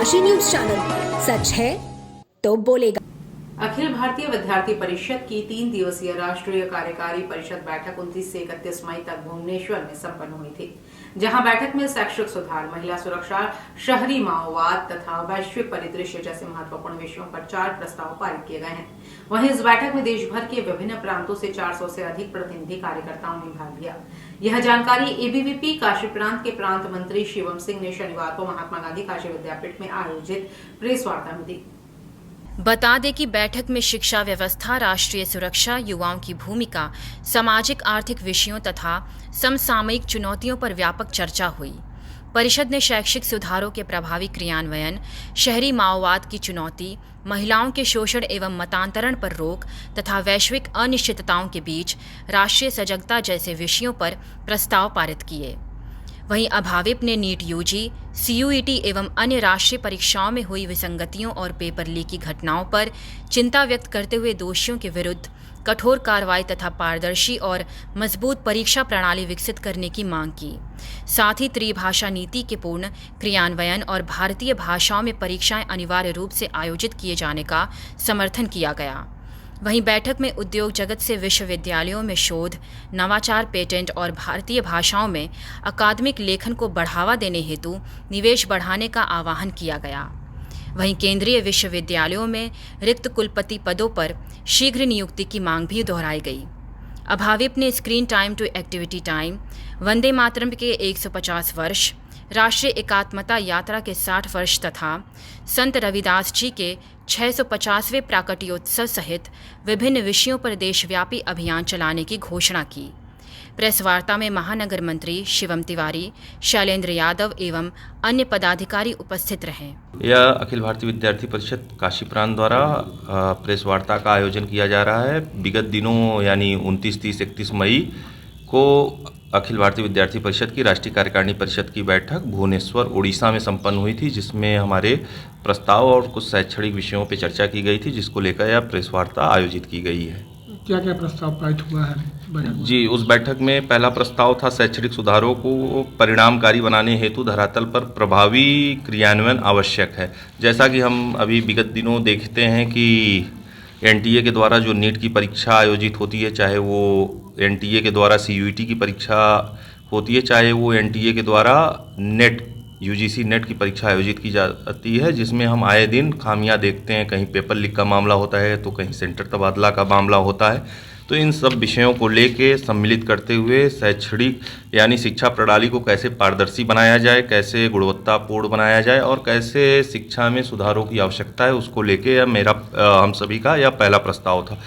Kashi news channel, सच है तो बोलेगा। अखिल भारतीय विद्यार्थी परिषद की 3 दिवसीय राष्ट्रीय कार्यकारी परिषद बैठक 29 से 31 मई तक भुवनेश्वर में संपन्न हुई थी, जहां बैठक में शैक्षिक सुधार, महिला सुरक्षा, शहरी माओवाद तथा वैश्विक परिदृश्य जैसे महत्वपूर्ण विषयों पर 4 प्रस्ताव पारित किए गए हैं। वहीं इस बैठक में देश भर के विभिन्न प्रांतों से 400 से अधिक प्रतिनिधि कार्यकर्ताओं ने भाग लिया। यह जानकारी एबीवीपी काशी प्रांत के प्रांत मंत्री शिवम सिंह ने शनिवार को महात्मा गांधी काशी विद्यापीठ में आयोजित प्रेस वार्ता में दी। बता दें कि बैठक में शिक्षा व्यवस्था, राष्ट्रीय सुरक्षा, युवाओं की भूमिका, सामाजिक आर्थिक विषयों तथा समसामयिक चुनौतियों पर व्यापक चर्चा हुई। परिषद ने शैक्षिक सुधारों के प्रभावी क्रियान्वयन, शहरी माओवाद की चुनौती, महिलाओं के शोषण एवं मतांतरण पर रोक तथा वैश्विक अनिश्चितताओं के बीच राष्ट्रीय सजगता जैसे विषयों पर प्रस्ताव पारित किए। वहीं अभाविप ने नीट यूजी, सीयूईटी एवं अन्य राष्ट्रीय परीक्षाओं में हुई विसंगतियों और पेपर लीक की घटनाओं पर चिंता व्यक्त करते हुए दोषियों के विरुद्ध कठोर कार्रवाई तथा पारदर्शी और मजबूत परीक्षा प्रणाली विकसित करने की मांग की। साथ ही त्रिभाषा नीति के पूर्ण क्रियान्वयन और भारतीय भाषाओं में परीक्षाएं अनिवार्य रूप से आयोजित किए जाने का समर्थन किया गया। वहीं बैठक में उद्योग जगत से विश्वविद्यालयों में शोध, नवाचार, पेटेंट और भारतीय भाषाओं में अकादमिक लेखन को बढ़ावा देने हेतु निवेश बढ़ाने का आह्वान किया गया। वहीं केंद्रीय विश्वविद्यालयों में रिक्त कुलपति पदों पर शीघ्र नियुक्ति की मांग भी दोहराई गई। अभाविप ने screen time to activity time, Vande Mataram के 150 वर्ष, राष्ट्रीय एकात्मता यात्रा के 60 वर्ष तथा संत रविदास जी के 650वें प्राकट्योत्सव सहित विभिन्न विषयों पर देशव्यापी अभियान चलाने की घोषणा की। प्रेस वार्ता में महानगर मंत्री शिवम तिवारी, शैलेंद्र यादव एवं अन्य पदाधिकारी उपस्थित रहे। यह अखिल भारतीय विद्यार्थी परिषद काशी प्रांत द्वारा प्रेस वार्ता का आयोजन किया जा रहा है। विगत दिनों यानी 29, 30, 31 मई को अखिल भारतीय विद्यार्थी परिषद की राष्ट्रीय कार्यकारिणी परिषद की बैठक भुवनेश्वर, उड़ीसा में संपन्न हुई थी, जिसमें हमारे प्रस्ताव और कुछ शैक्षणिक विषयों पर चर्चा की गई थी, जिसको लेकर यह प्रेस वार्ता आयोजित की गई है। क्या क्या प्रस्ताव पारित हुआ है? जी, उस बैठक में पहला प्रस्ताव था शैक्षणिक सुधारों को परिणामकारी बनाने हेतु धरातल पर प्रभावी क्रियान्वयन आवश्यक है। जैसा कि हम अभी विगत दिनों देखते हैं कि एनटीए के द्वारा जो नीट की परीक्षा आयोजित होती है, चाहे वो एनटीए के द्वारा सीयूईटी की परीक्षा होती है, चाहे वो एनटीए के द्वारा नेट यूजीसी नेट की परीक्षा आयोजित की जाती है, जिसमें हम आए दिन खामियां देखते हैं। कहीं पेपर लीक का मामला होता है तो कहीं सेंटर तबादला का मामला होता है। तो इन सब विषयों को लेके सम्मिलित करते हुए शैक्षणिक यानी शिक्षा प्रणाली को कैसे पारदर्शी बनाया जाए, कैसे गुणवत्तापूर्ण बनाया जाए और कैसे शिक्षा में सुधारों की आवश्यकता है, उसको लेके हम सभी का यह पहला प्रस्ताव था।